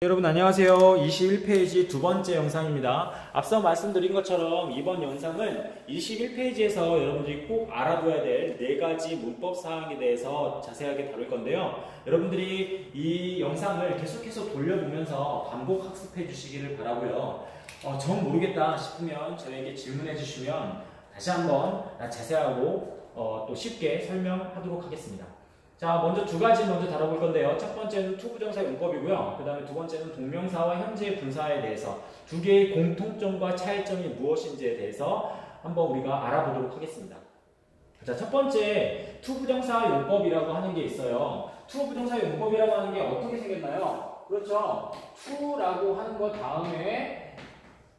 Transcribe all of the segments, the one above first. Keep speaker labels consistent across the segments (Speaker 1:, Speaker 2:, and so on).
Speaker 1: 여러분 안녕하세요. 21페이지 두 번째 영상입니다. 앞서 말씀드린 것처럼 이번 영상은 21페이지에서 여러분들이 꼭 알아둬야 될 4가지 문법 사항에 대해서 자세하게 다룰 건데요. 여러분들이 이 영상을 계속해서 돌려보면서 반복 학습해 주시기를 바라고요. 정 모르겠다 싶으면 저에게 질문해 주시면 다시 한번 자세하고 또 쉽게 설명하도록 하겠습니다. 자, 먼저 두 가지 먼저 다뤄볼 건데요. 첫 번째는 투부정사의 문법이고요. 그 다음에 두 번째는 동명사와 현재 분사에 대해서 두 개의 공통점과 차이점이 무엇인지에 대해서 한번 우리가 알아보도록 하겠습니다. 자, 첫 번째 투부정사 용법이라고 하는 게 있어요. 투부정사 용법이라고 하는 게 어떻게 생겼나요? 그렇죠. 투라고 하는 것 다음에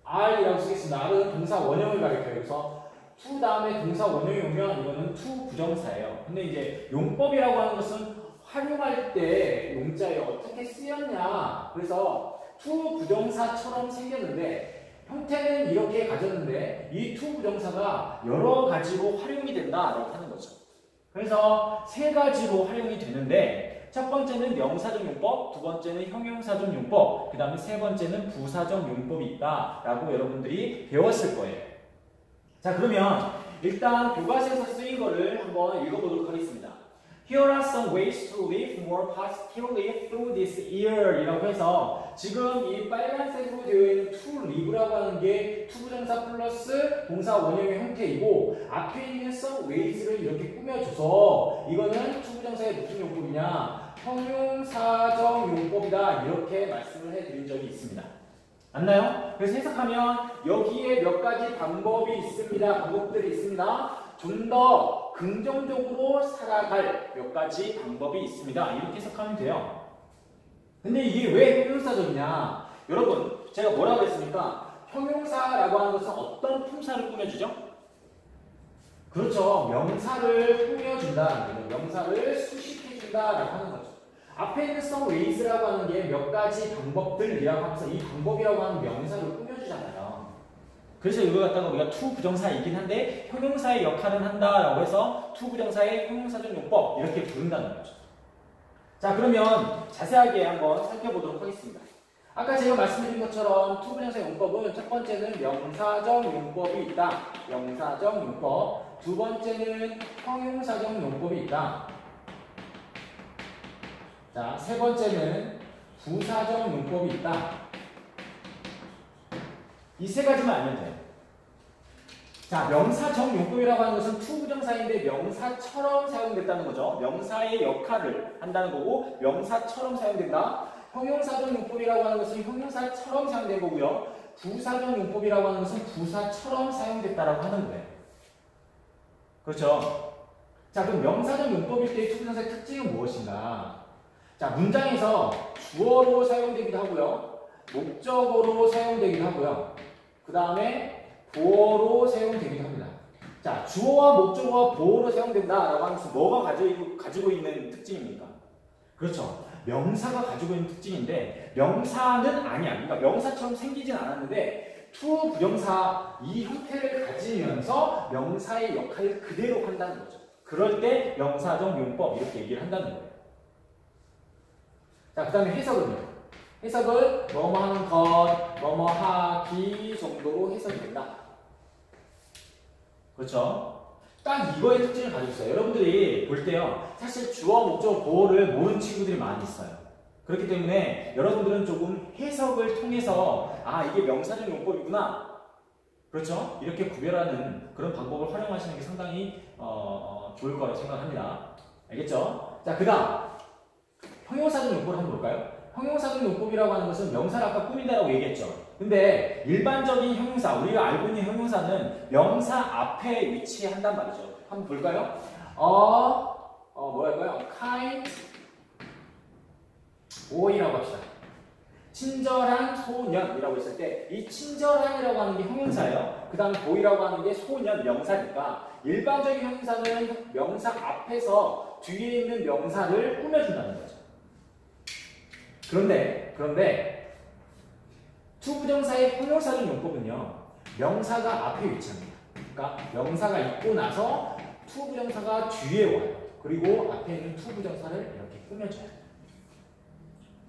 Speaker 1: R이라고 쓰겠습니다. R은 동사 원형을 가리켜요. 그래서 to 다음에 동사 원형이 오면 이거는 to 부정사예요. 근데 이제 용법이라고 하는 것은 활용할 때 용자에 어떻게 쓰였냐. 그래서 to 부정사처럼 생겼는데 형태는 이렇게 가졌는데 이 to 부정사가 여러 가지로 활용이 된다라고 하는 거죠. 그래서 세 가지로 활용이 되는데 첫 번째는 명사적 용법, 두 번째는 형용사적 용법, 그 다음에 세 번째는 부사적 용법이 있다라고 여러분들이 배웠을 거예요. 자, 그러면 일단 교과서에서 쓰인 거를 한번 읽어보도록 하겠습니다. Here are some ways to live more positively through this year 이라고 해서 지금 이 빨간색으로 되어 있는 to live라고 하는 게 투부정사 플러스 동사 원형의 형태이고 앞에 있는 some ways를 이렇게 꾸며줘서 이거는 투부정사의 무슨 용법이냐? 형용사적 용법이다 이렇게 말씀을 해드린 적이 있습니다. 맞나요? 그래서 해석하면 여기에 몇 가지 방법이 있습니다. 방법들이 있습니다. 좀 더 긍정적으로 살아갈 몇 가지 방법이 있습니다. 이렇게 해석하면 돼요. 근데 이게 왜 형용사적이냐? 여러분, 제가 뭐라고 했습니까? 형용사라고 하는 것은 어떤 품사를 꾸며주죠? 그렇죠. 명사를 꾸며준다는 거죠. 명사를 수식해준다라고 하는 거죠. 앞에 있는 some ways라고 하는 게 몇 가지 방법들이라고 하면서 이 방법이라고 하는 명사를 꾸며주잖아요. 그래서 이거 갖다가 우리가 to 부정사이긴 한데 형용사의 역할은 한다라고 해서 to 부정사의 형용사적 용법 이렇게 부른다는 거죠. 자, 그러면 자세하게 한번 살펴보도록 하겠습니다. 아까 제가 말씀드린 것처럼 to 부정사 용법은 첫 번째는 명사적 용법이 있다. 명사적 용법. 두 번째는 형용사적 용법이 있다. 자, 세 번째는 부사적 용법이 있다. 이 세 가지만 알면 돼요. 자, 명사적 용법이라고 하는 것은 to 부정사인데 명사처럼 사용됐다는 거죠. 명사의 역할을 한다는 거고 명사처럼 사용된다. 형용사적 용법이라고 하는 것은 형용사처럼 사용된 거고요. 부사적 용법이라고 하는 것은 부사처럼 사용됐다라고 하는 거예요. 그렇죠? 자, 그럼 명사적 용법일 때의 to 부정사의 특징은 무엇인가? 자, 문장에서 주어로 사용되기도 하고요. 목적어로 사용되기도 하고요. 그 다음에 보어로 사용되기도 합니다. 자, 주어와 목적어와 보어로 사용된다라고 하는 것은 뭐가 가지고 있는 특징입니까? 그렇죠. 명사가 가지고 있는 특징인데 명사는 아니야. 그러니까 명사처럼 생기진 않았는데 to 부정사 이 형태를 가지면서 명사의 역할을 그대로 한다는 거죠. 그럴 때 명사적 용법 이렇게 얘기를 한다는 거예요. 자, 그 다음에 해석은요. 해석은 뭐뭐 하는 것, 뭐뭐 하기 정도로 해석이 된다. 그렇죠? 딱 이거의 특징을 가지고 있어요. 여러분들이 볼 때요. 사실 주어, 목적, 보어를 모르는 친구들이 많이 있어요. 그렇기 때문에 여러분들은 조금 해석을 통해서 아, 이게 명사적 용법이구나. 그렇죠? 이렇게 구별하는 그런 방법을 활용하시는 게 상당히 좋을 거라고 생각합니다. 알겠죠? 자, 그 다음 형용사적 용법을 한번 볼까요? 형용사적 용법이라고 하는 것은 명사를 아까 꾸민다라고 얘기했죠. 근데 일반적인 형용사, 우리가 알고 있는 형용사는 명사 앞에 위치한단 말이죠. 한번 볼까요? 뭐랄까요? kind boy라고 합시다. 친절한 소년이라고 했을 때 이 친절한이라고 하는 게 형용사예요. 그 다음에 boy라고 하는 게 소년, 명사니까 일반적인 형용사는 명사 앞에서 뒤에 있는 명사를 꾸며준다는 거죠. 그런데 to 부정사의 형용사적 용법은요. 명사가 앞에 위치합니다. 그러니까 명사가 있고 나서 to 부정사가 뒤에 와요. 그리고 앞에 있는 to 부정사를 이렇게 꾸며줘요.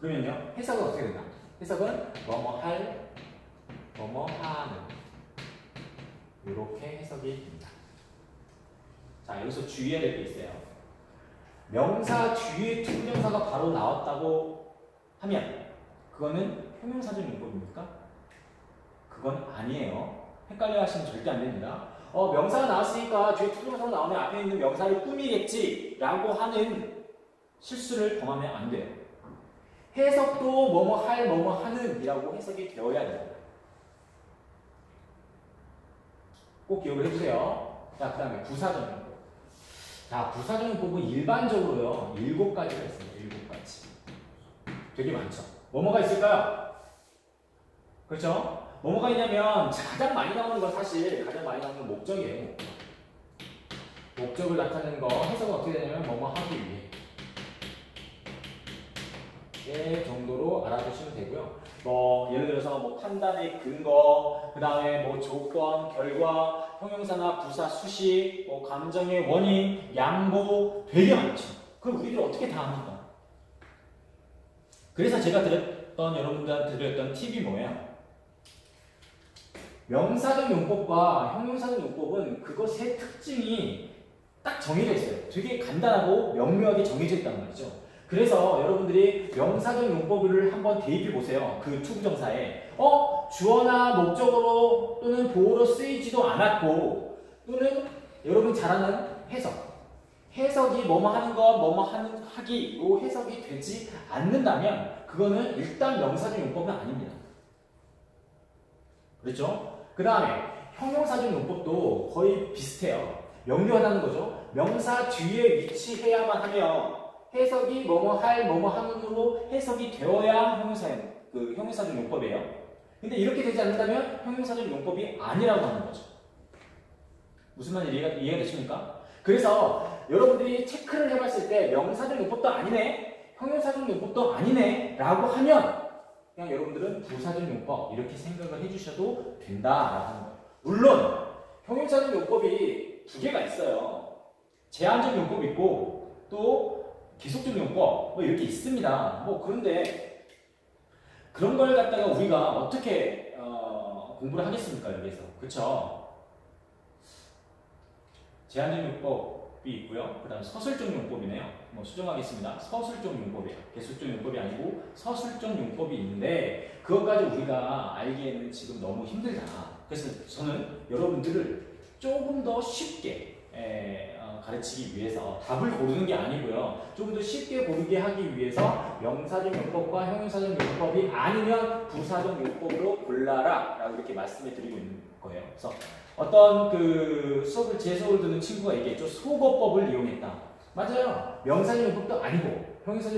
Speaker 1: 그러면요. 해석은 어떻게 된다? 해석은 뭐뭐 할, 뭐뭐 하는 이렇게 해석이 됩니다. 자, 여기서 주의해야 될 게 있어요. 명사 뒤에 투부정사가 바로 나왔다고 하면 그거는 형용사적 용법입니까? 그건 아니에요. 헷갈려 하시면 절대 안 됩니다. 명사가 나왔으니까 뒤에 투부정사가 나오면 앞에 있는 명사를 꾸미겠지 라고 하는 실수를 범하면 안 돼요. 해석도 뭐뭐 할, 뭐뭐 하는 이라고 해석이 되어야 돼요. 꼭 기억을 해주세요. 자, 그 다음에 부사적 용법. 자, 부사적 용법은 일반적으로요 7가지가 있습니다. 7가지. 되게 많죠. 뭐뭐가 있을까요? 그렇죠? 뭐뭐가 있냐면 가장 많이 나오는 건 사실 가장 많이 나오는 건 목적이에요. 목적을 나타내는 거 해석은 어떻게 되냐면 뭐뭐 하기 위해 정도로 알아두시면 되고요. 뭐 예를 들어서 뭐 판단의 근거, 그 다음에 뭐 조건, 결과, 형용사나 부사, 수식, 뭐 감정의 원인, 양보 되게 많죠. 그럼 우리들 어떻게 다 합니까? 그래서 제가 여러분들한테 드렸던 팁이 뭐예요? 명사적 용법과 형용사적 용법은 그것의 특징이 딱 정해져 있어요. 되게 간단하고 명료하게 정해져 있단 말이죠. 그래서 여러분들이 명사적 용법을 한번 대입해 보세요. 그 투부정사에 주어나 목적어로 또는 보어로 쓰이지도 않았고 또는 여러분 잘 아는 해석이 뭐뭐 하는 것, 뭐뭐 하기 요 해석이 되지 않는다면 그거는 일단 명사적 용법은 아닙니다. 그렇죠? 그 다음에 형용사적 용법도 거의 비슷해요. 명료하다는 거죠. 명사 뒤에 위치해야만 하면 해석이 뭐뭐 할, 뭐뭐 하는으로 해석이 되어야 형용사적 용법이에요. 근데 이렇게 되지 않는다면 형용사적 용법이 아니라고 하는 거죠. 무슨 말인지 이해가 되십니까? 그래서 여러분들이 체크를 해봤을 때 명사적 용법도 아니네, 형용사적 용법도 아니네 라고 하면 그냥 여러분들은 부사적 용법 이렇게 생각을 해주셔도 된다라고 하는 거예요. 물론 형용사적 용법이 두 개가 있어요. 제한적 용법이 있고 또 계속적 용법 뭐 이렇게 있습니다. 뭐 그런데 그런 걸 갖다가 우리가 어떻게 공부를 하겠습니까 여기서? 그렇죠? 제한적 용법이 있고요. 그 다음 서술적 용법이네요. 뭐 수정하겠습니다. 서술적 용법이에요. 계속적 용법이 아니고 서술적 용법이 있는데 그것까지 우리가 알기에는 지금 너무 힘들다. 그래서 저는 여러분들을 조금 더 쉽게 가르치기 위해서 답을 고르는 게 아니고요. 좀 더 쉽게 고르게 하기 위해서 명사적 용법과 형용사적 용법이 아니면 부사적 용법으로 골라라 라고 이렇게 말씀을 드리고 있는 거예요. 그래서 어떤 제 수업을 듣는 친구가 얘기했죠. 소거법을 이용했다. 맞아요. 명사적 용법도 아니고 형용사적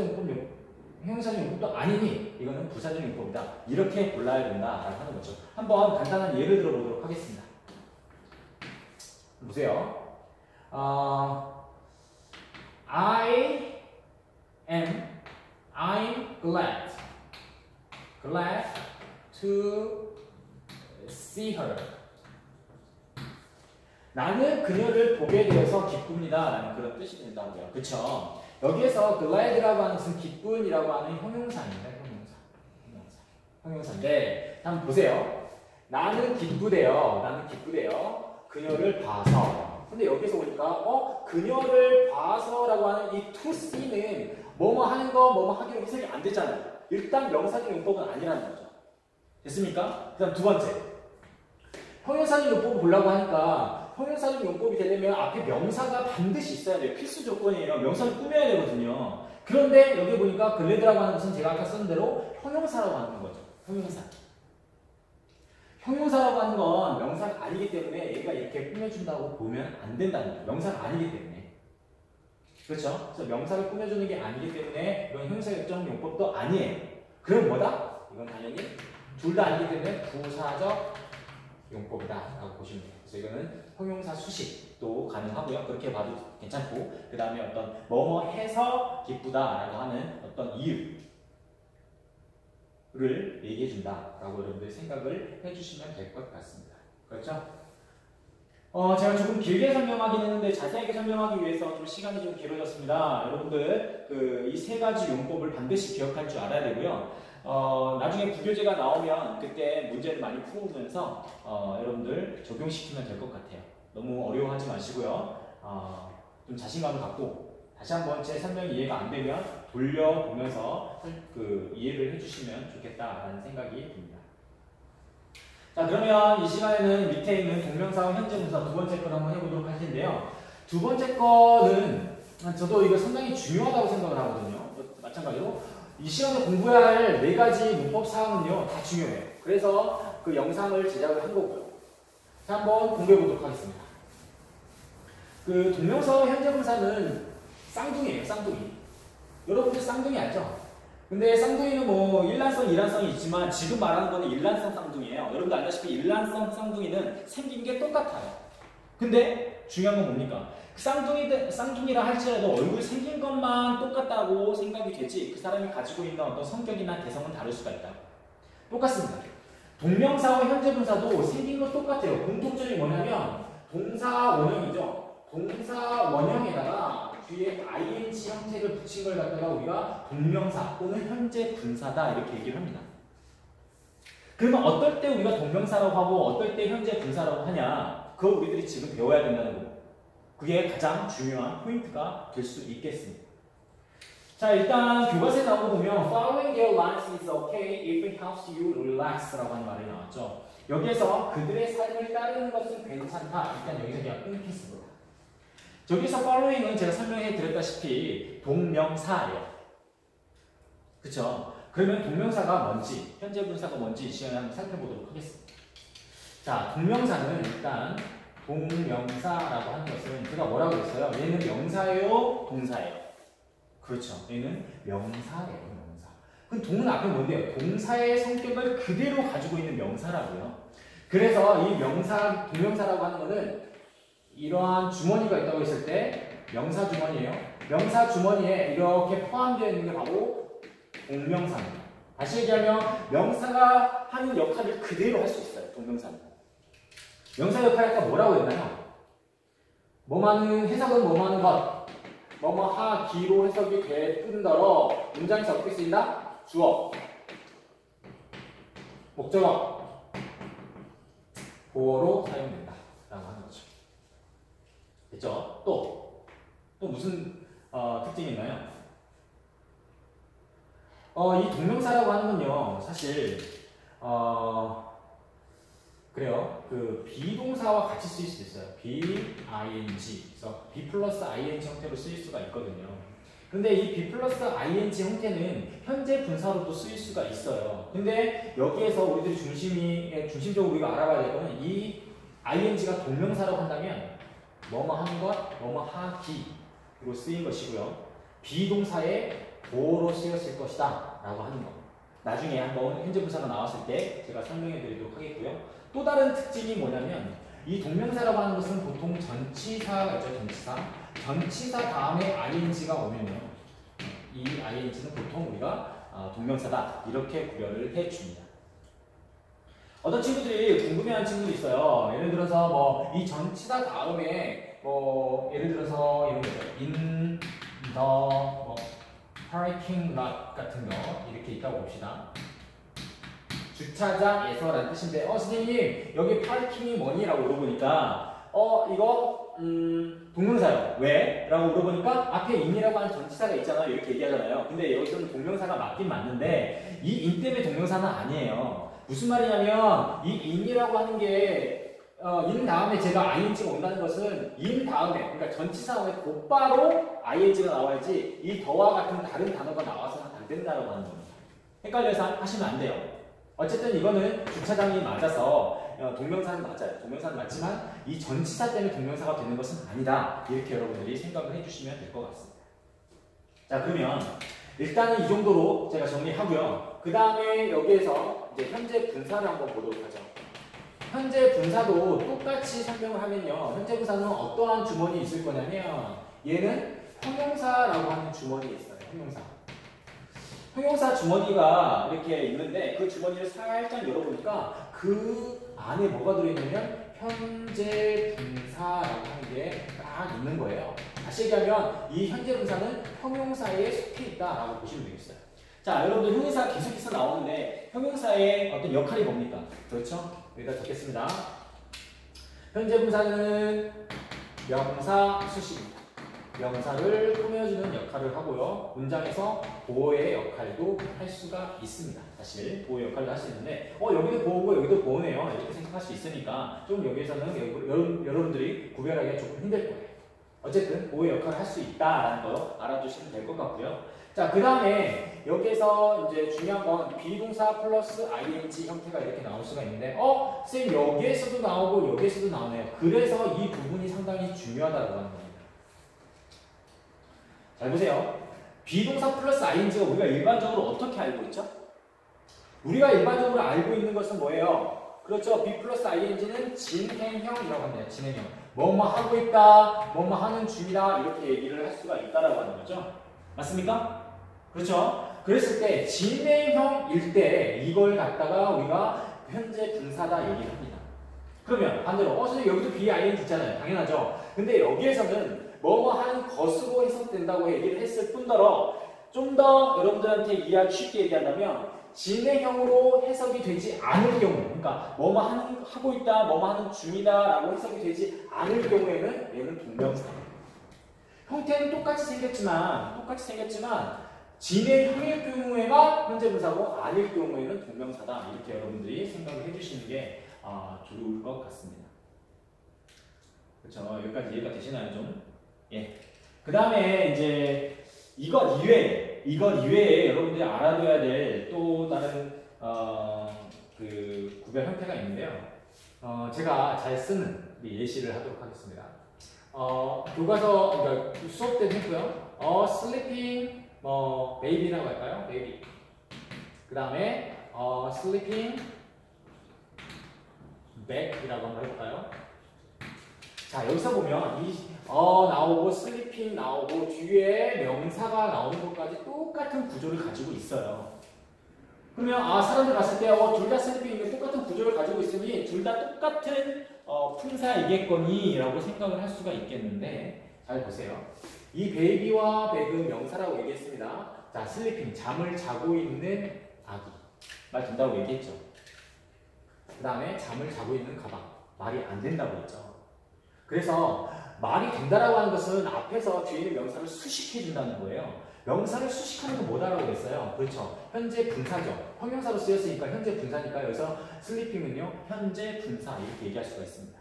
Speaker 1: 용법도 아니니 이거는 부사적 용법이다. 이렇게 골라야 된다라고 하는 거죠. 한번 간단한 예를 들어보도록 하겠습니다. 보세요. I'm glad to see her. 나는 그녀를 보게 되어서 기쁩니다. 라는 그런 뜻이 된다고요. 그쵸? 여기에서 glad라고 하는 것은 기쁨이라고 하는 형용사입니다. 형용사인데 한번 보세요. 나는 기쁘대요. 그녀를 봐서. 근데 여기서 보니까 그녀를 봐서라고 하는 이 to see는 뭐뭐 하는 거, 뭐뭐 하기로 해석이 안 됐잖아요. 일단 명사적 용법은 아니라는 거죠. 됐습니까? 그 다음 두 번째. 형용사적 용법을 보려고 하니까 형용사적 용법이 되려면 앞에 명사가 반드시 있어야 돼요. 필수 조건이에요. 명사를 꾸며야 되거든요. 그런데 여기 보니까 글래드라고 하는 것은 제가 아까 쓴 대로 형용사라고 하는 거죠. 형용사라고 하는 건 명사가 아니기 때문에 얘가 이렇게 꾸며준다고 보면 안 된다는 거예요. 명사가 아니기 때문에. 그렇죠? 그래서 명사를 꾸며주는 게 아니기 때문에 이건 형용사적 용법도 아니에요. 그럼 뭐다? 이건 당연히 둘 다 아니기 때문에 부사적 용법이다 라고 보시면 돼요. 그래서 이거는 형용사 수식도 가능하고요. 그렇게 봐도 괜찮고 그 다음에 어떤 뭐뭐 해서 기쁘다 라고 하는 어떤 이유를 얘기해준다 라고 여러분들이 생각을 해주시면 될 것 같습니다. 그렇죠? 제가 조금 길게 설명하긴 했는데 자세하게 설명하기 위해서 좀 시간이 좀 길어졌습니다. 여러분들 이 세 가지 용법을 반드시 기억할 줄 알아야 되고요. 나중에 부교재가 나오면 그때 문제를 많이 풀어보면서 여러분들 적용시키면 될 것 같아요. 너무 어려워하지 마시고요. 좀 자신감을 갖고 다시 한번 제 설명이 이해가 안 되면 돌려보면서 그 이해를 해주시면 좋겠다라는 생각이 듭니다. 자, 그러면 이 시간에는 밑에 있는 동명사와 현재분사 두 번째 걸 한번 해보도록 할 텐데요. 두 번째 거는 저도 이거 상당히 중요하다고 생각을 하거든요. 마찬가지로 이 시간에 공부해야 할 네 가지 문법 사항은요 다 중요해요. 그래서 그 영상을 제작을 한 거고요. 자, 한번 공부해 보도록 하겠습니다. 그 동명사와 현재분사는 쌍둥이에요. 쌍둥이. 여러분들 쌍둥이 알죠? 근데 쌍둥이는 뭐 일란성, 이란성이 있지만 지금 말하는 거는 일란성 쌍둥이에요. 여러분들 알다시피 일란성 쌍둥이는 생긴 게 똑같아요. 근데 중요한 건 뭡니까? 쌍둥이라 할지라도 얼굴 생긴 것만 똑같다고 생각이 되지 그 사람이 가지고 있는 어떤 성격이나 개성은 다를 수가 있다. 똑같습니다. 동명사와 현재분사도 생긴 거 똑같아요. 공통점이 뭐냐면 동사 원형이죠. 동사 원형에다가 뒤에 ing 형태를 붙인 걸 갖다가 우리가 동명사 또는 현재 분사다 이렇게 얘기를 합니다. 그러면 어떨 때 우리가 동명사라고 하고 어떨 때 현재 분사라고 하냐? 그거 우리들이 지금 배워야 된다는 거고 그게 가장 중요한 포인트가 될 수 있겠습니다. 자, 일단 교과서에 나온 거 보면 Following their lives is okay if it helps you relax 라고 하는 말이 나왔죠. 여기에서 그들의 삶을 따르는 것은 괜찮다. 일단 여기서 그냥 끊겠습니다. 저기서 following은 제가 설명해 드렸다시피 동명사예요. 그쵸? 그러면 동명사가 뭔지, 현재 분사가 뭔지 이 시간에 한번 살펴보도록 하겠습니다. 자, 동명사는 일단 동명사라고 하는 것은 제가 뭐라고 했어요? 얘는 명사예요? 동사예요? 그렇죠. 얘는 명사예요. 명사. 그럼 동은 앞에 뭔데요? 동사의 성격을 그대로 가지고 있는 명사라고요. 그래서 이 동명사라고 하는 것은 이러한 주머니가 있다고 했을 때 명사 주머니예요. 명사 주머니에 이렇게 포함되어 있는 게 바로 동명사입니다. 다시 얘기하면 명사가 하는 역할을 그대로 할 수 있어요. 동명사는. 명사 역할이 아까 뭐라고 했나요? 뭐만은 해석은 뭐만은 것 뭐뭐하기로 해석이 될 뿐더러 문장에서 어떻게 쓰인다? 주어 목적어 보어로 사용된다 라고 하는 거죠. 됐죠? 또 무슨 특징이 있나요? 이 동명사라고 하는 건요 사실 그래요. 그 비동사와 같이 쓰일 수도 있어요. B-ing. 그래서 B 플러스 ing 형태로 쓰일 수가 있거든요. 근데 이 B 플러스 ing 형태는 현재 분사로도 쓰일 수가 있어요. 근데 여기에서 우리들이 중심적으로 우리가 알아봐야 될 거는 이 ing가 동명사라고 한다면 뭐뭐 하는 것, 뭐뭐 하기로 쓰인 것이고요. 비동사의 보어로 쓰였을 것이다 라고 하는 것. 나중에 한번 현재 분사가 나왔을 때 제가 설명해 드리도록 하겠고요. 또 다른 특징이 뭐냐면 이 동명사라고 하는 것은 보통 전치사가 있죠. 전치사 다음에 ing가 오면요. 이 ing는 보통 우리가 동명사다 이렇게 구별을 해줍니다. 어떤 친구들이 궁금해하는 친구도 있어요. 예를 들어서 뭐 이 전치사 다음에 뭐 예를 들어서 이런 거죠. in the parking lot 같은 거 이렇게 있다고 봅시다. 주차장에서라는 뜻인데 선생님 여기 파킹이 뭐니? 라고 물어보니까 이거 동명사요. 왜? 라고 물어보니까 앞에 in이라고 하는 전치사가 있잖아요. 이렇게 얘기하잖아요. 근데 여기서는 동명사가 맞긴 맞는데 이 in 때문에 동명사는 아니에요. 무슨 말이냐면 이 in이라고 하는 게 in 다음에 제가 ing가 온다는 것은 in 다음에 그러니까 전치사 후에 곧바로 ing가 나와야지 이 더와 같은 다른 단어가 나와서는 안 된다고 하는 겁니다. 헷갈려서 하시면 안 돼요. 어쨌든 이거는 주차장이 맞아서 동명사는 맞아요. 동명사는 맞지만 이 전치사 때문에 동명사가 되는 것은 아니다. 이렇게 여러분들이 생각을 해주시면 될 것 같습니다. 자, 그러면 일단은 이 정도로 제가 정리하고요. 그 다음에 여기에서 이제 현재 분사를 한번 보도록 하죠. 현재 분사도 똑같이 설명을 하면요. 현재 분사는 어떠한 주머니 있을 거냐면 얘는 형용사라고 하는 주머니에 있어요. 형용사 주머니가 이렇게 있는데 그 주머니를 살짝 열어보니까 그 안에 뭐가 들어있냐면 현재 분사라고 하는 게 딱 있는 거예요. 다시 얘기하면 이 현재 분사는 형용사에 속해 있다라고 보시면 되겠어요. 자, 여러분들 형용사가 계속해서 나오는데 형용사의 어떤 역할이 뭡니까? 그렇죠? 여기다 적겠습니다. 현재 분사는 명사 수식입니다. 명사를 꾸며주는 역할을 하고요. 문장에서 보호의 역할도 할 수가 있습니다. 사실 보호 역할도 할 수 있는데 여기도 보호고 여기도 보호네요. 이렇게 생각할 수 있으니까 좀 여기에서는 여러분들이 구별하기가 조금 힘들 거예요. 어쨌든 보호의 역할을 할 수 있다라는 거 알아두시면 될 것 같고요. 자, 그 다음에 여기에서 이제 중요한 건 비동사 플러스 ing 형태가 이렇게 나올 수가 있는데 쌤 여기에서도 나오고 여기에서도 나오네요. 그래서 이 부분이 상당히 중요하다고 하는 겁니다. 잘 보세요. 비동사 플러스 ing가 우리가 일반적으로 어떻게 알고 있죠? 우리가 일반적으로 알고 있는 것은 뭐예요? 그렇죠. B 플러스 ing는 진행형이라고 합니다. 진행형. 뭐뭐 하고 있다, 뭐뭐 하는 중이다 이렇게 얘기를 할 수가 있다라고 하는 거죠. 맞습니까? 그렇죠. 그랬을 때 진행형일 때 이걸 갖다가 우리가 현재 분사다 얘기를 합니다. 그러면 반대로 선생님 여기도 BING 있잖아요. 당연하죠. 근데 여기에서는 뭐뭐 하는 것으로 해석된다고 얘기를 했을 뿐더러 좀 더 여러분들한테 이해하기 쉽게 얘기한다면 진행형으로 해석이 되지 않을 경우, 그러니까 뭐뭐 하고 있다, 뭐뭐 하는 중이다 라고 해석이 되지 않을 경우에는 얘는 동명사. 형태는 똑같이 생겼지만 진행형일 경우에가 현재 분사고 아닐 경우에는 동명사다. 이렇게 여러분들이 생각을 해주시는 게 좋을 것 같습니다. 그렇죠. 여기까지 이해가 되시나요, 좀? 예. 그 다음에 이제 이것 이외에 여러분들이 알아둬야 될 또 다른 그 구별 형태가 있는데요. 제가 잘 쓰는 예시를 하도록 하겠습니다. 교과서 그러니까 수업 때도 했고요. sleeping baby라고 할까요? baby. 그 다음에 sleeping bag이라고 한번 해볼까요? 자, 여기서 보면 나오고 sleeping 나오고 뒤에 명사가 나오는 것까지 똑같은 구조를 가지고 있어요. 그러면 사람들 봤을 때 둘 다 sleeping인데 똑같은 구조를 가지고 있으니 둘 다 똑같은 품사이겠거니 라고 생각을 할 수가 있겠는데 잘 보세요. 이 baby와 bag은 명사라고 얘기했습니다. 자, sleeping 잠을 자고 있는 아기 말 된다고 얘기했죠. 그 다음에 잠을 자고 있는 가방 말이 안 된다고 했죠. 그래서 말이 된다라고 하는 것은 앞에서 뒤에 있는 명사를 수식해준다는 거예요. 명사를 수식하는 건 뭐다라고 했어요? 그렇죠. 현재 분사죠. 형용사로 쓰였으니까 현재 분사니까 여기서 sleeping은요. 현재 분사 이렇게 얘기할 수가 있습니다.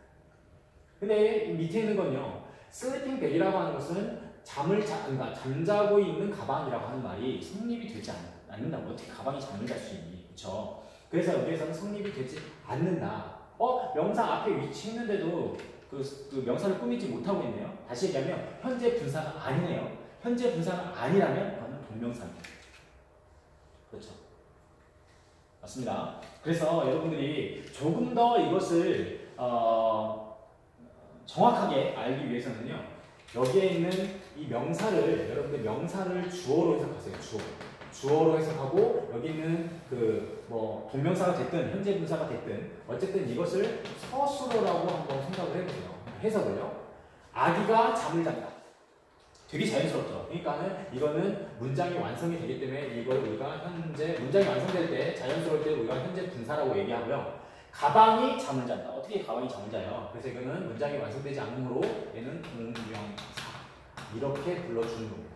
Speaker 1: 근데 밑에 있는 건요. sleeping bag이라고 하는 것은 그러니까 잠자고 있는 가방이라고 하는 말이 성립이 되지 않는다고. 어떻게 가방이 잠을 잘 수 있니? 그렇죠. 그래서 여기에서는 성립이 되지 않는다. 명사 앞에 위치했는데도 그 명사를 꾸미지 못하고 있네요. 다시 얘기하면 현재 분사가 아니네요. 현재 분사가 아니라면 그거는 동명사입니다. 그렇죠. 맞습니다. 그래서 여러분들이 조금 더 이것을 정확하게 알기 위해서는요. 여기에 있는 이 명사를 여러분들 명사를 주어로 해석하세요. 주어로 해석하고 여기 있는 동명사가 됐든 현재 분사가 됐든 어쨌든 이것을 서술어라고 한번 생각을 해보세요. 해석을요. 아기가 잠을 잔다. 되게 자연스럽죠. 그러니까는 이거는 문장이 완성이 되기 때문에 이걸 우리가 문장이 완성될 때 자연스러울 때 우리가 현재 분사라고 얘기하고요. 가방이 잠을 잔다. 어떻게 가방이 잠을 자요? 그래서 이거는 문장이 완성되지 않으므로 얘는 동명사 이렇게 불러주는 겁니다.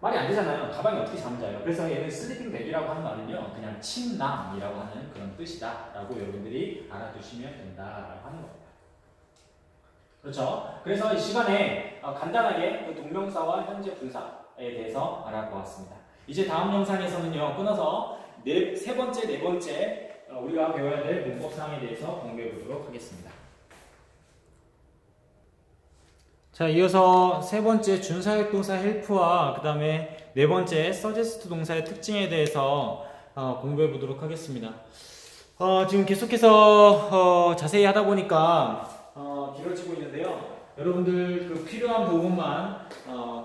Speaker 1: 말이 안 되잖아요. 가방이 어떻게 잠을 자요? 그래서 얘는 슬리핑 백이라고 하는 말은요. 그냥 침낭이라고 하는 그런 뜻이다 라고 여러분들이 알아두시면 된다라고 하는 겁니다. 그렇죠? 그래서 이 시간에 간단하게 그 동명사와 현재 분사에 대해서 알아보았습니다. 이제 다음 영상에서는요. 끊어서 세 번째, 네 번째 우리가 배워야 될 문법사항에 대해서 공부해 보도록 하겠습니다. 자, 이어서 세 번째 준사역 동사 help와 그 다음에 네 번째 suggest 동사의 특징에 대해서 공부해 보도록 하겠습니다. 지금 계속해서 자세히 하다 보니까 길어지고 있는데요. 여러분들 그 필요한 부분만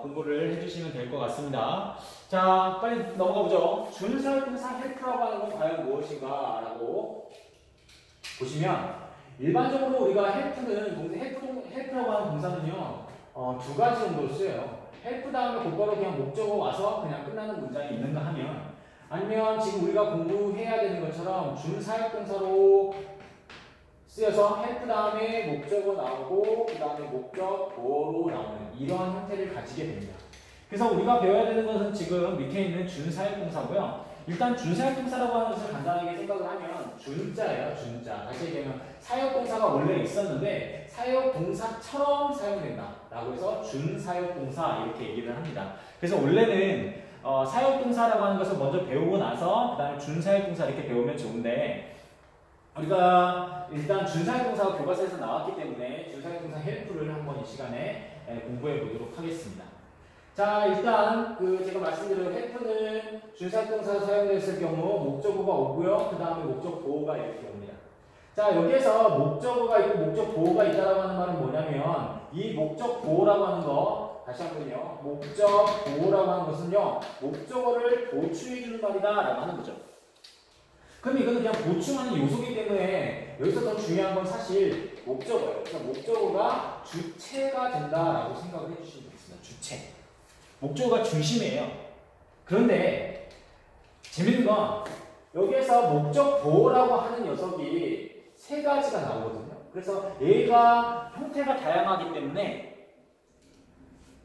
Speaker 1: 공부를 해주시면 될 것 같습니다. 자, 빨리 넘어가 보죠. 준사역 동사 help라고 하는 건 과연 무엇인가 라고 보시면 일반적으로 우리가 help라고 하는 동사는요 두 가지 정도로 쓰여요. help 다음에 곧바로 그냥 목적어 와서 그냥 끝나는 문장이 있는가 하면, 아니면 지금 우리가 공부해야 되는 것처럼 준사역동사로 쓰여서 help 다음에 목적어 나오고 그 다음에 목적 보어로 나오는 이러한 형태를 가지게 됩니다. 그래서 우리가 배워야 되는 것은 지금 밑에 있는 준사역동사고요. 일단 준사역동사라고 하는 것을 간단하게 생각을 하면 준자예요. 준자. 다시 얘기하면 사역동사가 원래 있었는데 사역동사처럼 사용된다 라고 해서 준사역동사 이렇게 얘기를 합니다. 그래서 원래는 사역동사라고 하는 것을 먼저 배우고 나서 그 다음에 준사역동사 이렇게 배우면 좋은데, 우리가 일단 준사역동사가 교과서에서 나왔기 때문에 준사역동사 헬프를 한번 이 시간에 공부해 보도록 하겠습니다. 자, 일단 제가 말씀드린 헬프는 준사역동사 사용됐을 경우 목적어가 오고요. 그 다음에 목적 보호가 이렇게 옵니다. 자, 여기에서 목적어가 있고 목적 보호가 있다라고 하는 말은 뭐냐면, 이 목적 보호라고 하는 거 다시 한번요. 목적 보호라고 하는 것은요, 목적어를 보충해주는 말이다라고 하는 거죠. 그럼 이거는 그냥 보충하는 요소이기 때문에 여기서 더 중요한 건 사실 목적어예요. 그래서 목적어가 주체가 된다라고 생각을 해주시면 되겠습니다. 주체. 목적어가 중심이에요. 그런데 재밌는 건 여기에서 목적 보호라고 하는 녀석이 세 가지가 나오거든요. 그래서 얘가 형태가 다양하기 때문에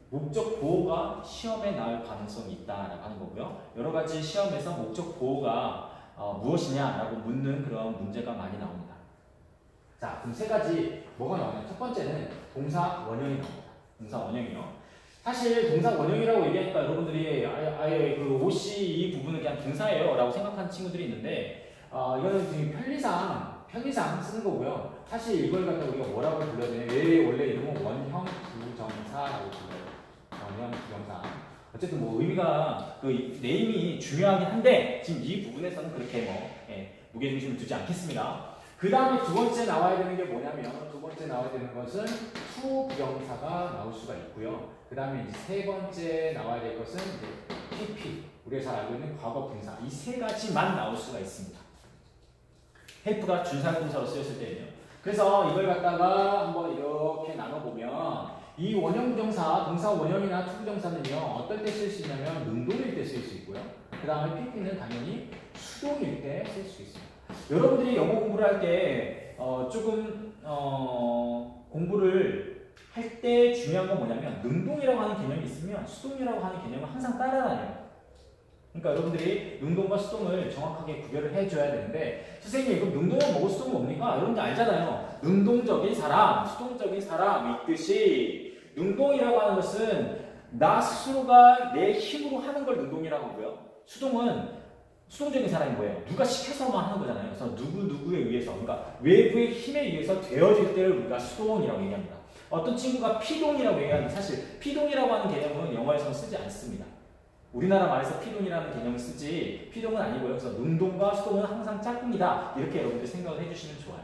Speaker 1: 목적 보호가 시험에 나올 가능성이 있다라고 하는 거고요. 여러 가지 시험에서 목적 보호가 무엇이냐라고 묻는 그런 문제가 많이 나옵니다. 자, 그럼 세 가지 뭐가 나오냐? 첫 번째는 동사 원형이 나옵니다. 동사 원형이요. 사실 동사 원형이라고 얘기하니까 여러분들이 아예 그 OC 이 부분은 그냥 동사예요 라고 생각하는 친구들이 있는데, 이거는 지금 편의상 쓰는 거고요. 사실 이걸 갖다 우리가 뭐라고 불러야 되냐? 얘 원래 이름은 원형 부정사라고 불러요. 원형 부정사. 어쨌든 뭐 의미가 그 네임이 중요하긴 한데 지금 이 부분에서는 그렇게 무게중심을 두지 않겠습니다. 그 다음에 두 번째 나와야 되는 게 뭐냐면, 두 번째 나와야 되는 것은 투부정사가 나올 수가 있고요. 그 다음에 이제 세 번째 나와야 될 것은 PP, 우리가 잘 알고 있는 과거분사, 이 세 가지만 나올 수가 있습니다. 헬프가 준사역동사로 쓰였을 때는요. 그래서 이걸 갖다가 한번 이렇게 나눠보면, 이 원형부정사, 동사 원형이나 투부정사는요, 어떨 때 쓸 수 있냐면 능동일 때 쓸 수 있고요. 그 다음에 PP는 당연히 수동일 때 쓸 수 있습니다. 여러분들이 영어 공부를 할 때 조금 공부를 할 때 중요한 건 뭐냐면, 능동이라고 하는 개념이 있으면 수동이라고 하는 개념을 항상 따라다녀요. 그러니까 여러분들이 능동과 수동을 정확하게 구별을 해줘야 되는데, 선생님 그럼 능동은 뭐고 수동은 뭡니까? 여러분들 알잖아요. 능동적인 사람, 수동적인 사람 이 뜻이, 능동이라고 하는 것은 나 스스로가 내 힘으로 하는 걸 능동이라고 하고요. 수동은 수동적인 사람이 뭐예요? 누가 시켜서만 하는 거잖아요. 그래서 누구에 의해서, 그러니까 외부의 힘에 의해서 되어질 때를 우리가 수동이라고 얘기합니다. 어떤 친구가 피동이라고 얘기하는데, 사실 피동이라고 하는 개념은 영어에서는 쓰지 않습니다. 우리나라 말에서 피동이라는 개념을 쓰지 피동은 아니고요. 그래서 능동과 수동은 항상 짝꿍이다, 이렇게 여러분들 생각을 해주시면 좋아요.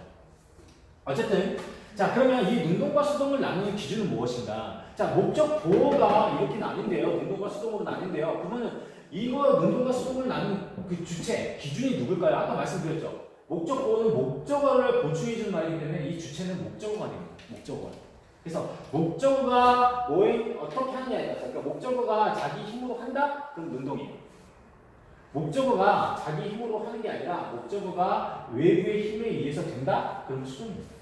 Speaker 1: 어쨌든 자, 그러면 이 능동과 수동을 나누는 기준은 무엇인가? 자, 목적 보호가 이렇게 나뉜대요. 능동과 수동으로 나뉜대요. 그러면 이거 능동과 수동을 나누는 그 주체, 기준이 누굴까요? 아까 말씀드렸죠. 목적 보호는 목적어를 보충해주는 말이기 때문에 이 주체는 목적어가 됩니다. 목적어. 그래서 목적어가 어떻게 하느냐에 따라서, 그러니까 목적어가 자기 힘으로 한다? 그럼 능동이에요. 목적어가 자기 힘으로 하는 게 아니라 목적어가 외부의 힘에 의해서 된다? 그럼 수동입니다.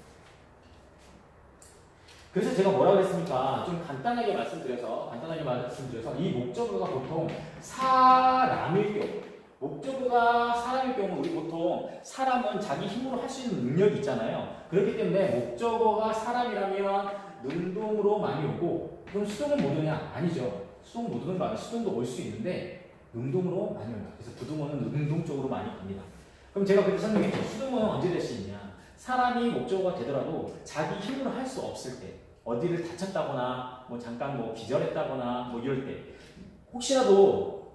Speaker 1: 그래서 제가 뭐라고 했습니까? 좀 간단하게 말씀드려서 이 목적어가 보통 사람일 경우, 목적어가 사람일 경우 우리 보통 사람은 자기 힘으로 할 수 있는 능력이 있잖아요. 그렇기 때문에 목적어가 사람이라면 능동으로 많이 오고, 그럼 수동은 못 오냐? 아니죠. 수동 못 오는 거 아니에요. 수동도 올 수 있는데 능동으로 많이 옵니다. 그래서 부동어는 능동 쪽으로 많이 갑니다. 그럼 제가 그때 설명했죠. 수동어는 언제 될 수 있냐? 사람이 목적어가 되더라도 자기 힘으로 할 수 없을 때, 어디를 다쳤다거나 뭐 잠깐 뭐 기절했다거나 뭐 이럴 때, 혹시라도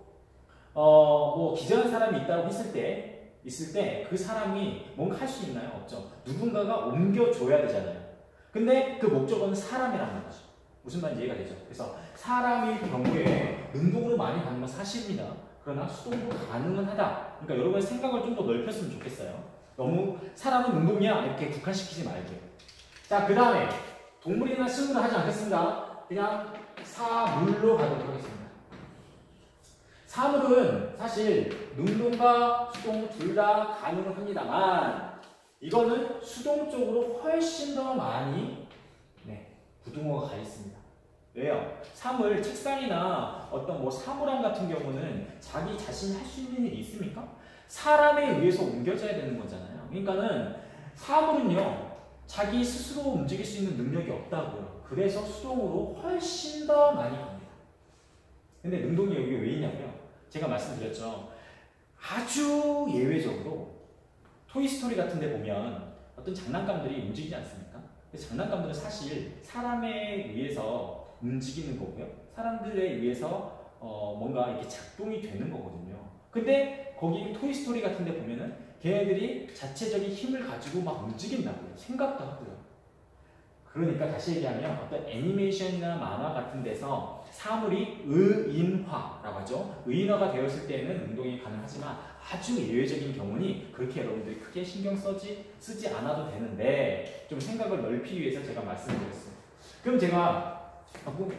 Speaker 1: 뭐 기절한 사람이 있다고 있을 때 그 사람이 뭔가 할 수 있나요? 없죠. 누군가가 옮겨줘야 되잖아요. 근데 그 목적어는 사람이라는 거죠. 무슨 말인지 이해가 되죠? 그래서 사람일 경우에 능동으로 많이 가는 건 사실입니다. 그러나 수동도 가능은 하다. 그러니까 여러분의 생각을 좀 더 넓혔으면 좋겠어요. 너무 사람은 능동이야 이렇게 국한시키지 말고요. 자, 그 다음에 동물이나 식물은 하지 않겠습니다. 그냥 사물로 가도록 하겠습니다. 사물은 사실 능동과 수동 둘 다 가능은 합니다만 이거는 수동 쪽으로 훨씬 더 많이 부등호가 가 있습니다. 왜요? 사물, 책상이나 어떤 뭐 사물함 같은 경우는 자기 자신이 할 수 있는 일이 있습니까? 사람에 의해서 옮겨져야 되는 거잖아요. 그러니까는 사물은요, 자기 스스로 움직일 수 있는 능력이 없다고요. 그래서 수동으로 훨씬 더 많이 갑니다. 근데 능동이 여기 왜 있냐고요? 제가 말씀드렸죠. 아주 예외적으로 토이스토리 같은 데 보면 어떤 장난감들이 움직이지 않습니까? 장난감들은 사실 사람에 의해서 움직이는 거고요. 사람들에 의해서 뭔가 이렇게 작동이 되는 거거든요. 근데 거기 토이스토리 같은 데 보면은 걔네들이 자체적인 힘을 가지고 막 움직인다고요. 생각도 하고요. 그러니까 다시 얘기하면 어떤 애니메이션이나 만화 같은 데서 사물이 의인화라고 하죠. 의인화가 되었을 때는 운동이 가능하지만 아주 예외적인 경우니 그렇게 여러분들이 크게 신경 쓰지 않아도 되는데 좀 생각을 넓히기 위해서 제가 말씀드렸습니다. 그럼 제가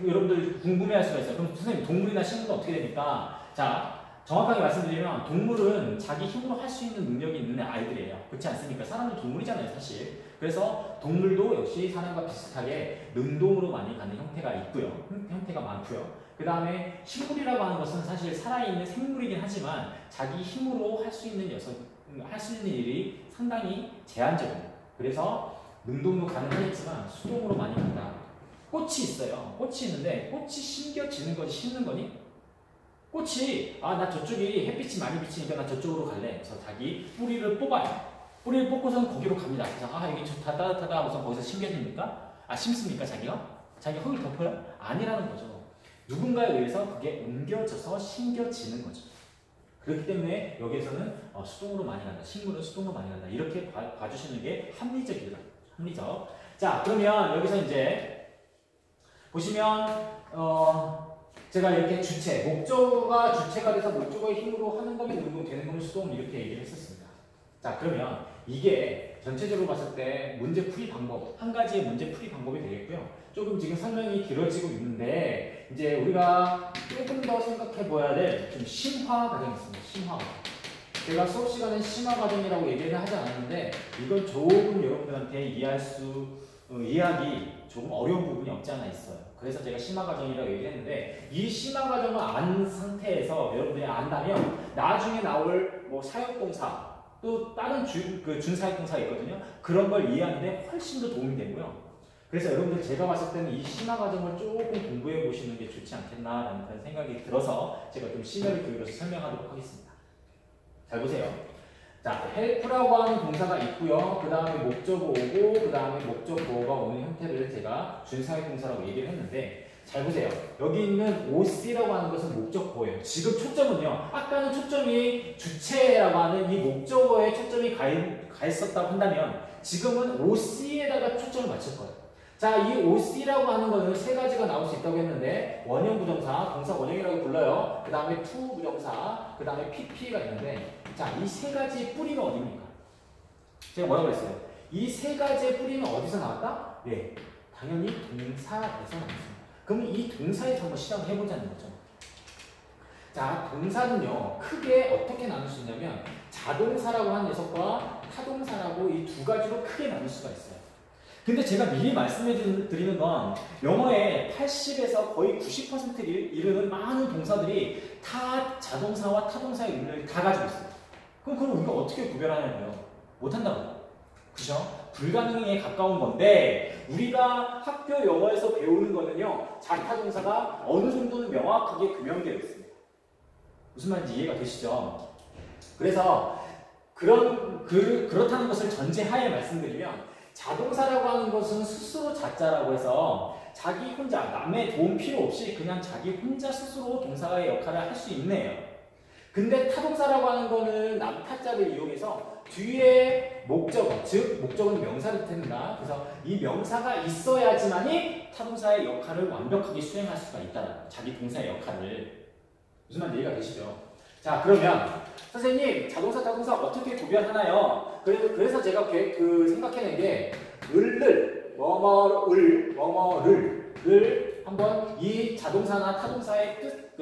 Speaker 1: 여러분들 궁금해할 수가 있어요. 그럼 선생님 동물이나 식물은 어떻게 됩니까? 자, 정확하게 말씀드리면 동물은 자기 힘으로 할 수 있는 능력이 있는 아이들이에요. 그렇지 않습니까? 사람도 동물이잖아요, 사실. 그래서 동물도 역시 사람과 비슷하게 능동으로 많이 가는 형태가 있고요. 형태가 많고요. 그 다음에 식물이라고 하는 것은 사실 살아있는 생물이긴 하지만 자기 힘으로 할 수 있는 일이 상당히 제한적입니다. 그래서 능동도 가능하겠지만 수동으로 많이 간다. 꽃이 있어요. 꽃이 있는데 꽃이 심겨지는 거지 심는 거니? 꽃이 나 저쪽이 햇빛이 많이 비치니까 나 저쪽으로 갈래. 그래서 자기 뿌리를 뽑아요. 뿌리를 뽑고선 거기로 갑니다. 그래서 여기 좋다 따뜻하다 하고서 거기서 심겨집니까? 심습니까 자기가? 자기가 흙을 덮어요? 아니라는 거죠. 누군가에 의해서 그게 옮겨져서 심겨지는 거죠. 그렇기 때문에 여기에서는 수동으로 많이 간다. 식물은 수동으로 많이 간다. 이렇게 봐주시는 게 합리적이다. 합리적. 자, 그러면 여기서 이제 보시면 제가 이렇게 목적어가 주체가 돼서 목적어의 힘으로 하는 거면 능동, 되는 거면 수동 이렇게 얘기를 했었습니다. 자, 그러면 이게 전체적으로 봤을 때 문제풀이 방법, 한 가지의 문제풀이 방법이 되겠고요. 조금 지금 설명이 길어지고 있는데 이제 우리가 조금 더 생각해 보아야 될 좀 심화 과정이 있습니다. 심화 과정. 제가 수업 시간에 심화 과정이라고 얘기를 하지 않았는데 이건 조금 여러분들한테 이해하기 조금 어려운 부분이 없지 않아 있어요. 그래서 제가 심화 과정이라고 얘기를 했는데 이 심화 과정을 안 상태에서 여러분들이 안다면 나중에 나올 뭐 사역동사 또 다른 준사역동사가 있거든요. 그런 걸 이해하는데 훨씬 더 도움이 되고요. 그래서 여러분들 제가 봤을 때는 이 심화 과정을 조금 공부해 보시는 게 좋지 않겠나라는 그런 생각이 들어서 제가 좀 심혈을 기울여서 설명하도록 하겠습니다. 잘 보세요. 자, help라고 하는 동사가 있고요. 그 다음에 목적어 오고 그 다음에 목적어가 오는 형태를 제가 준사역 동사라고 얘기를 했는데 잘 보세요. 여기 있는 OC라고 하는 것은 목적어예요. 지금 초점은요. 아까는 초점이 주체라고 하는 이 목적어에 초점이 가 있었다고 한다면 지금은 OC에다가 초점을 맞출 거예요. 자, 이 OC라고 하는 거는 세 가지가 나올 수 있다고 했는데 원형 부정사, 동사 원형이라고 불러요. 그 다음에 to 부정사, 그 다음에 PP가 있는데 자, 이 세 가지의 뿌리가 어디입니까? 제가 뭐라고 그랬어요? 이 세 가지의 뿌리는 어디서 나왔다? 네, 당연히 동사에서 나왔습니다. 그럼 이 동사에서 한번 시작을 해보자는 거죠. 자, 동사는요, 크게 어떻게 나눌 수 있냐면 자동사라고 하는 녀석과 타동사라고 이 두 가지로 크게 나눌 수가 있어요. 근데 제가 미리 말씀해 드리는 건 영어의 80에서 거의 90%를 이르는 많은 동사들이 다 자동사와 타동사의 의미를 다 가지고 있어요. 그럼 우리가 어떻게 구별하냐고요? 못한다고요. 그죠? 불가능에 가까운 건데 우리가 학교 영어에서 배우는 거는요. 자타동사가 어느 정도는 명확하게 규명되어 있습니다. 무슨 말인지 이해가 되시죠? 그래서 그렇다는 것을 전제하에 말씀드리면 자동사라고 하는 것은 스스로 자자라고 해서 자기 혼자 남의 도움 필요 없이 그냥 자기 혼자 스스로 동사의 역할을 할 수 있네요. 근데 타동사라고 하는 거는 남타자를 이용해서 뒤에 목적어, 즉 목적어는 명사를 뜻합니다. 그래서 이 명사가 있어야지만이 타동사의 역할을 완벽하게 수행할 수가 있다. 자기 동사의 역할을. 무슨 말인지 이해가 되시죠? 자, 그러면 선생님 자동사 타동사 어떻게 구별하나요? 그래서 제가 생각해낸 게 을을 뭐뭐를 뜻을 한번 이 자동사나 타동사의 뜻,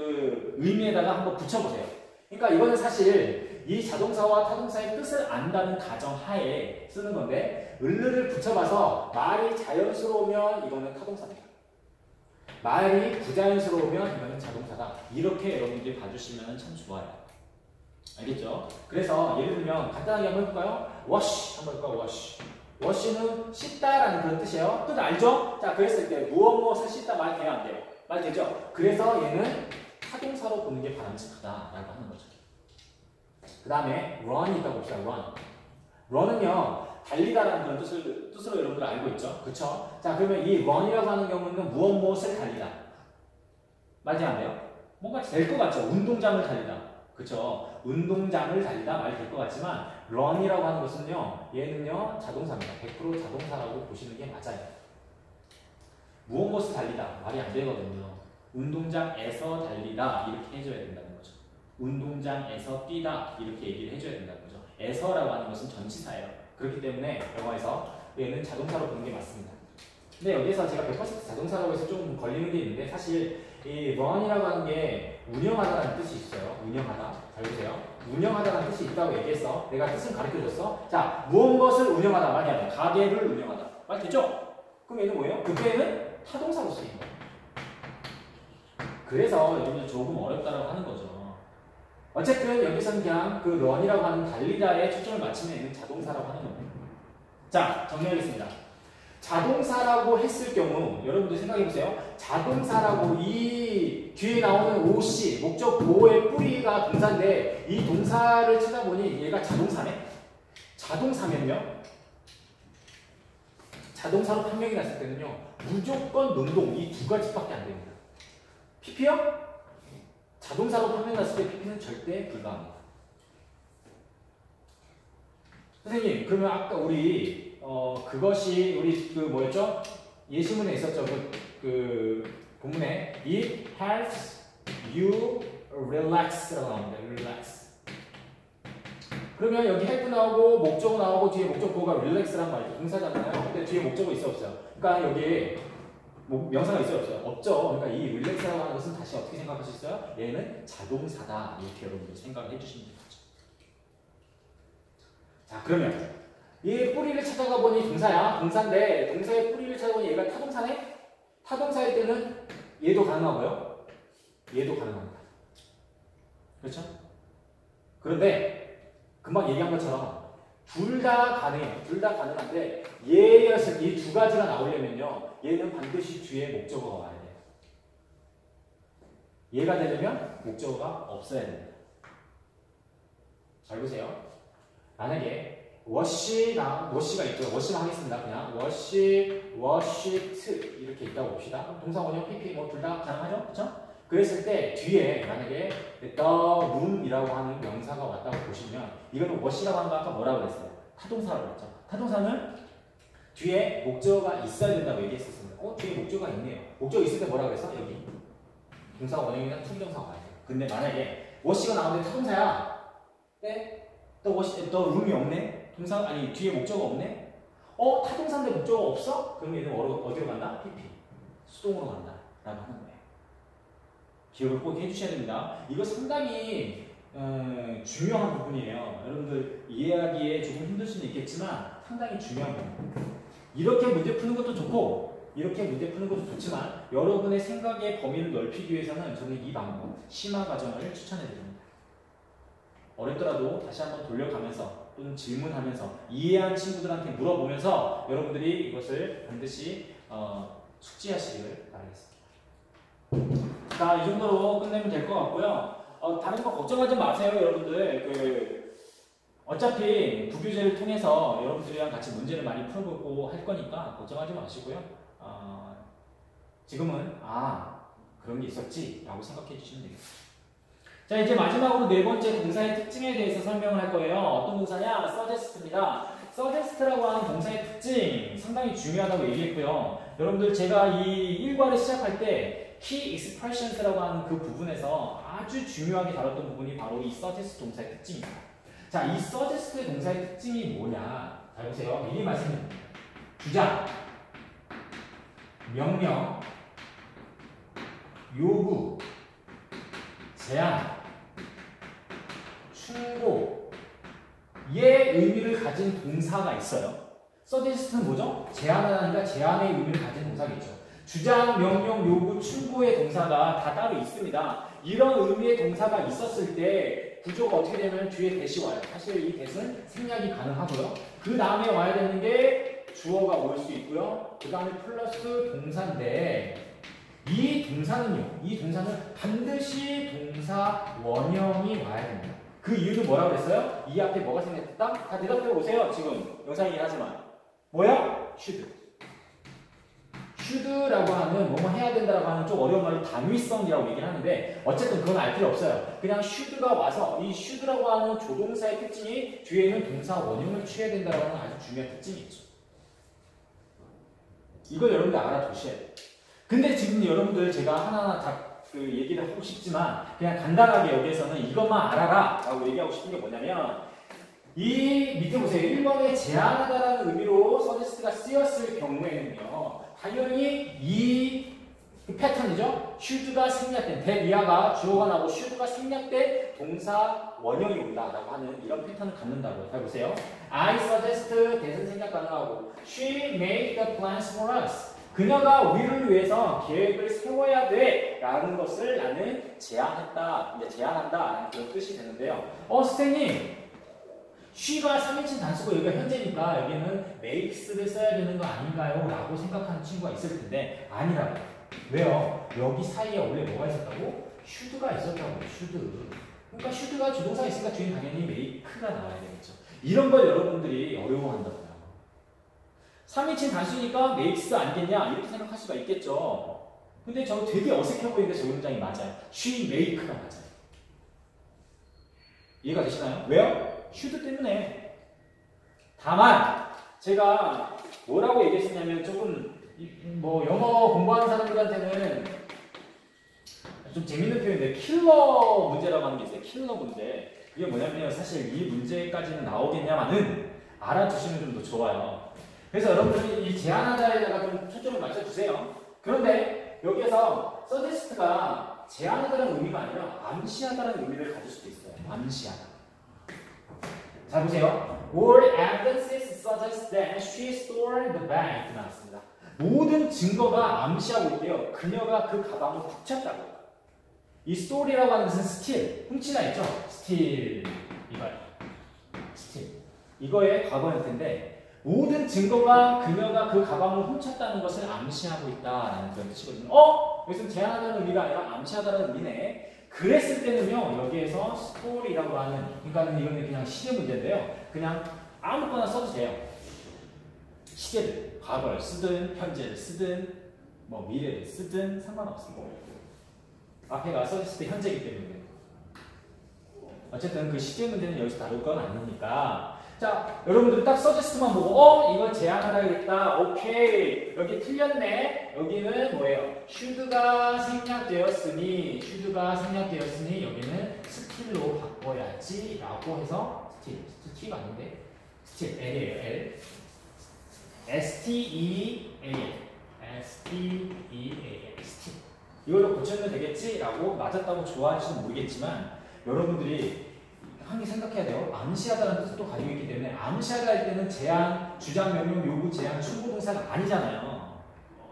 Speaker 1: 의미에다가 한번 붙여보세요. 그러니까 이거는 사실 이 자동사와 타동사의 뜻을 안다는 가정하에 쓰는 건데 을을 붙여봐서 말이 자연스러우면 이거는 타동사입니다. 말이 부자연스러우면 이거는 자동사다. 이렇게 여러분들이 봐주시면 참 좋아요. 알겠죠? 그래서 예를 들면 간단하게 한번 해볼까요? wash 한번 해볼까요? wash. wash는 씻다라는 그런 뜻이에요. 뜻 알죠? 자, 그랬을 때 무엇을 씻다 말 돼요? 안 돼요? 말 되죠? 그래서 얘는 타동사로 보는 게 바람직하다라고 하는 거죠. 그 다음에 run이 있다고 봅시다. run은요 달리다라는 그런 뜻으로 여러분들 알고 있죠? 그쵸? 자, 그러면 이 run이라고 하는 경우는 무엇을 달리다. 말이 안 돼요? 뭔가 될 것 같죠? 운동장을 달리다. 그쵸? 운동장을 달리다 말 될 것 같지만 run이라고 하는 것은요 얘는요 자동사입니다. 100% 자동사라고 보시는 게 맞아요. 무엇을 달리다 말이 안 되거든요. 운동장에서 달리다 이렇게 해줘야 된다는 거죠. 운동장에서 뛰다 이렇게 얘기를 해줘야 된다는 거죠. 에서라고 하는 것은 전치사예요. 그렇기 때문에 영어에서 얘는 자동사로 보는 게 맞습니다. 근데 여기서 제가 100% 자동사라고 해서 좀 걸리는 게 있는데 사실 이 run이라고 하는 게 운영하다라는 뜻이 있어요. 운영하다. 잘 보세요. 운영하다라는 뜻이 있다고 얘기했어. 내가 뜻을 가르쳐줬어. 자, 무엇을 운영하다 말이 아니야. 가게를 운영하다. 말 되죠? 그럼 얘는 뭐예요? 그때는 타동사로 쓰인 거예요. 그래서 여러분들 조금 어렵다라고 하는 거죠. 어쨌든 여기서는 그냥 그 run이라고 하는 달리다에 초점을 맞추면 얘는 자동사라고 하는 겁니다. 자, 정리하겠습니다. 자동사라고 했을 경우 여러분들 생각해보세요. 자동사라고 이 뒤에 나오는 OC 목적 보호의 뿌리가 동사인데 이 동사를 찾아보니 얘가 자동사네? 자동사면요 자동사로 판명이 났을 때는요 무조건 능동 이 두 가지밖에 안 됩니다. PP요? 자동사로 판명 났을 때 PP는 절대 불가합니다. 선생님 그러면 아까 우리 그것이 우리 그 뭐였죠? 예시문에 있었죠? 그 본문에 It helps you relax라고 나옵니다. relax. 그러면 여기 help 나오고 목적어 나오고 뒤에 목적보가 relax란 말이죠. 동사잖아요. 근데 뒤에 목적어 있어 없어요? 그러니까 여기 명사가 있어요 없어요? 없죠. 그러니까 이 relax라고 하는 것은 다시 어떻게 생각하실 수 있어요? 얘는 자동사다. 이렇게 여러분들 생각을 해주시면 되죠. 자 그러면 이 뿌리를 찾아가 보니 동사야. 동사인데 동사의 뿌리를 찾아보니 얘가 타동사네? 타동사일 때는 얘도 가능하고요. 얘도 가능합니다. 그렇죠? 그런데 금방 얘기한 것처럼 둘 다 가능해요. 둘 다 가능한데 얘였을 때 이 두 가지가 나오려면요. 얘는 반드시 뒤에 목적어가 와야 돼요. 얘가 되려면 목적어가 없어야 됩니다. 잘 보세요. 만약에 wash가 있죠. wash만 하겠습니다. 그냥 washed 이렇게 있다고 봅시다. 그럼 동사 원형 PP 뭐 둘 다 가능하죠? 그렇죠? 그랬을 때 뒤에 만약에 the room이라고 하는 명사가 왔다고 보시면 이거는 wash라고 하는 거 아까 뭐라고 그랬어요? 타동사라고 그랬죠. 타동사는 뒤에 목적어가 있어야 된다고 얘기했었습니다. 뒤에 목적어가 있네요. 목적어 있을 때 뭐라고 그랬어? 여기 동사 원형이나 투부정사가 와야 돼요. 근데 만약에 wash가 나오는데 타동사야. 네? 또 room이 없네? 동사 아니 뒤에 목적어 없네? 타동사인데 목적어 없어? 그럼 얘는 어디로 간다? PP 수동으로 간다 라고 하는 거예요. 기억을 꼭 해주셔야 됩니다. 이거 상당히 중요한 부분이에요. 여러분들 이해하기에 조금 힘들 수는 있겠지만 상당히 중요한 부분입니다. 이렇게 문제 푸는 것도 좋고 이렇게 문제 푸는 것도 좋지만 여러분의 생각의 범위를 넓히기 위해서는 저는 이 방법 심화 과정을 추천해 드립니다. 어렵더라도 다시 한번 돌려가면서 또는 질문하면서 이해한 친구들한테 물어보면서 여러분들이 이것을 반드시 숙지하시기를 바라겠습니다. 자, 이 정도로 끝내면 될 것 같고요. 다른 거 걱정하지 마세요, 여러분들. 어차피 부교재를 통해서 여러분들이랑 같이 문제를 많이 풀어보고 할 거니까 걱정하지 마시고요. 지금은 그런 게 있었지 라고 생각해 주시면 되겠습니다. 자, 이제 마지막으로 네 번째 동사의 특징에 대해서 설명을 할 거예요. 어떤 동사냐? suggest입니다. suggest라고 하는 동사의 특징 상당히 중요하다고 얘기했고요. 여러분들 제가 이 일과를 시작할 때 key expressions라고 하는 그 부분에서 아주 중요하게 다뤘던 부분이 바로 이 suggest 동사의 특징입니다. 자, 이 suggest 동사의 특징이 뭐냐? 잘 보세요. 미리 말씀드립니다. 주장, 명령, 요구, 제한, 충고, 의 의미를 가진 동사가 있어요. 서제스트는 뭐죠? 제안하니까 제안의 의미를 가진 동사겠죠. 주장, 명령, 요구, 충고의 동사가 다 따로 있습니다. 이런 의미의 동사가 있었을 때 구조가 어떻게 되면 뒤에 대시 와요. 사실 이 대는 생략이 가능하고요. 그 다음에 와야 되는 게 주어가 올 수 있고요. 그 다음에 플러스 동사인데 이 동사는 반드시 동사 원형이 와야 됩니다. 그 이유는 뭐라고 그랬어요? 이 앞에 뭐가 생략됐다? 다 대답해 보세요. 지금 영상이긴 하지만 뭐야? should. should라고 하는 뭐뭐 해야 된다라고 하는 좀 어려운 말로 단위성이라고 얘기를 하는데 어쨌든 그건 알 필요 없어요. 그냥 should가 와서 이 should라고 하는 조동사의 특징이 뒤에는 동사 원형을 취해야 된다라고 하는 아주 중요한 특징이 있죠. 이걸 여러분들 알아두셔야 돼요. 근데 지금 여러분들 제가 하나하나 다 그 얘기를 하고 싶지만 그냥 간단하게 여기에서는 이것만 알아라 라고 얘기하고 싶은 게 뭐냐면 이 밑에 보세요. 1번에 제안하다라는 의미로 서제스트가 쓰였을 경우에는요. 당연히 이 패턴이죠. should가 생략된 대리아가 주어가 나오고 should가 생략된 동사 원형이 온다라고 하는 이런 패턴을 갖는다고요. 잘 보세요. I suggest 대신 생략 가능하고 She made the plans for us. 그녀가 우리를 위해서 계획을 세워야 돼 라는 것을 나는 제안한다 라는 그런 뜻이 되는데요. 선생님 she가 3인칭 단수고 여기가 현재니까 여기는 makes를 써야 되는 거 아닌가요? 라고 생각하는 친구가 있을 텐데 아니라고. 왜요? 여기 사이에 원래 뭐가 있었다고? should가 있었다고. should. 그러니까 should가 주동사가 있으니까 뒤에 당연히 make가 나와야 되겠죠. 이런 걸 여러분들이 어려워한다고요. 3인칭 단수니까 makes 아니겠냐? 이렇게 생각할 수가 있겠죠. 근데 저 되게 어색해 보이는데 저 문장이 맞아요. she make가 맞아요. 이해가 되시나요? 왜요? should 때문에. 다만 제가 뭐라고 얘기했었냐면 조금 뭐 영어 공부하는 사람들한테는 좀 재밌는 표현인데 킬러 문제라고 하는 게 있어요. 킬러 문제. 그게 뭐냐면요. 사실 이 문제까지는 나오겠냐마는 알아두시면 좀 더 좋아요. 그래서 여러분들이 이 제안하다에다가 좀 초점을 맞춰주세요. 그런데 여기에서 서제스트가 제안하다는 의미가 아니라 암시하다는 의미를 가질 수도 있어요. 암시하다. 자 보세요. All evidences suggest that she stole the bag. 나왔습니다. 모든 증거가 암시하고 있대요. 그녀가 그 가방을 훔쳤다고. 이 store이라고 하는 것은 steal, 훔치다 있죠? steal 이거예요. steal. 이거의 과거 형태인데 모든 증거가 그녀가 그 가방을 훔쳤다는 것을 암시하고 있다라는 그런 뜻이거든요. 여기서는 제안하다는 의미가 아니라 암시하다는 의미네. 그랬을 때는요, 여기에서 story라고 하는, 그러니까 이거는 그냥 시제 문제인데요. 그냥 아무거나 써도 돼요. 시제들, 과거를 쓰든, 현재를 쓰든, 뭐 미래를 쓰든 상관없습니다. 앞에가 써있을 때 현재이기 때문에. 어쨌든 그 시제 문제는 여기서 다룰 건 아니니까. 자, 여러분들 딱 서제스트만 보고 이거 제안하라겠다. 오케이. 여기 틀렸네. 여기는 뭐예요? should가 생략되었으니 여기는 still로 바꿔야지 라고 해서 still가 아닌데 still, L이에요. L S-T-E-A-L S-T-E-A-L still 이걸로 고치면 되겠지? 라고 맞았다고 좋아하실지는 모르겠지만 여러분들이 항상 생각해야 돼요. 암시하다는 뜻도 가지고 있기 때문에 암시하다 할 때는 제안, 주장, 명령, 요구, 제안, 충고 동사가 아니잖아요.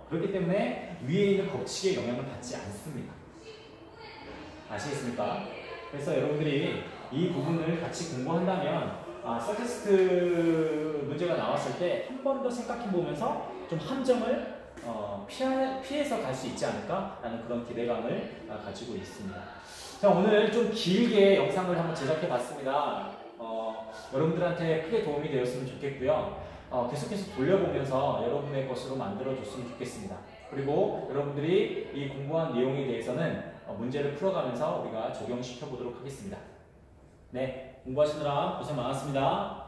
Speaker 1: 그렇기 때문에 위에 있는 법칙에 영향을 받지 않습니다. 아시겠습니까? 그래서 여러분들이 이 부분을 같이 공부한다면 서제스트 문제가 나왔을 때 한 번 더 생각해 보면서 좀 함정을 피해서 갈 수 있지 않을까라는 그런 기대감을 가지고 있습니다. 자, 오늘 좀 길게 영상을 한번 제작해 봤습니다. 여러분들한테 크게 도움이 되었으면 좋겠고요. 계속해서 돌려보면서 여러분의 것으로 만들어줬으면 좋겠습니다. 그리고 여러분들이 이 공부한 내용에 대해서는 문제를 풀어가면서 우리가 적용시켜 보도록 하겠습니다. 네, 공부하시느라 고생 많았습니다.